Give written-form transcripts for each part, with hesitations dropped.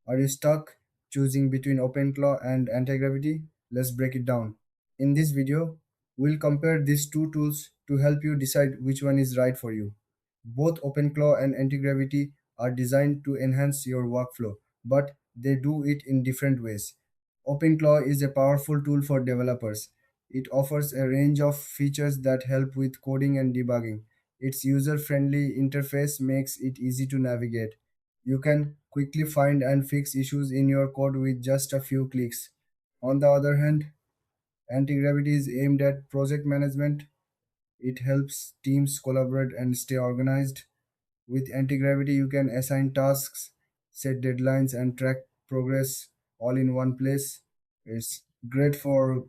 Are you stuck choosing between OpenClaw and anti-gravity? Let's break it down. In this video, we'll compare these two tools to help you decide which one is right for you. Both OpenClaw and anti-gravity are designed to enhance your workflow, but they do it in different ways. OpenClaw is a powerful tool for developers. It offers a range of features that help with coding and debugging. Its user-friendly interface makes it easy to navigate. You can quickly find and fix issues in your code with just a few clicks. On the other hand, anti-gravity is aimed at project management. It helps teams collaborate and stay organized. With anti-gravity, you can assign tasks, set deadlines, and track progress all in one place. It's great for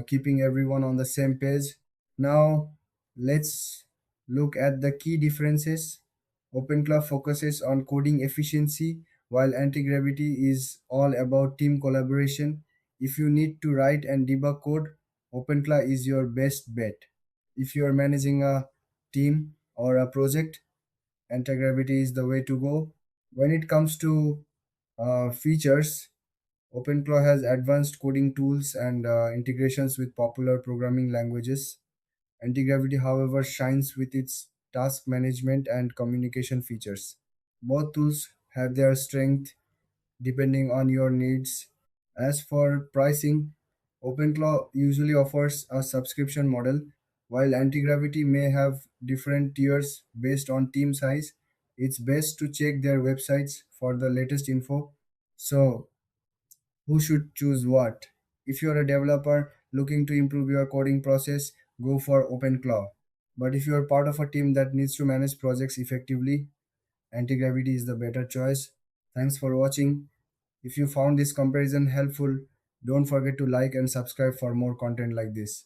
keeping everyone on the same page. Now, let's look at the key differences. OpenClaw focuses on coding efficiency, while anti-gravity is all about team collaboration. If you need to write and debug code, OpenClaw is your best bet. If you are managing a team or a project, anti-gravity is the way to go. When it comes to features, OpenClaw has advanced coding tools and integrations with popular programming languages. Anti-gravity, however, shines with its task management and communication features. Both tools have their strength depending on your needs. As for pricing, OpenClaw usually offers a subscription model, while Anti-Gravity may have different tiers based on team size. It's best to check their websites for the latest info. So, who should choose what? If you're a developer looking to improve your coding process, go for OpenClaw. But if you're part of a team that needs to manage projects effectively, Anti-Gravity is the better choice. Thanks for watching. If you found this comparison helpful, don't forget to like and subscribe for more content like this.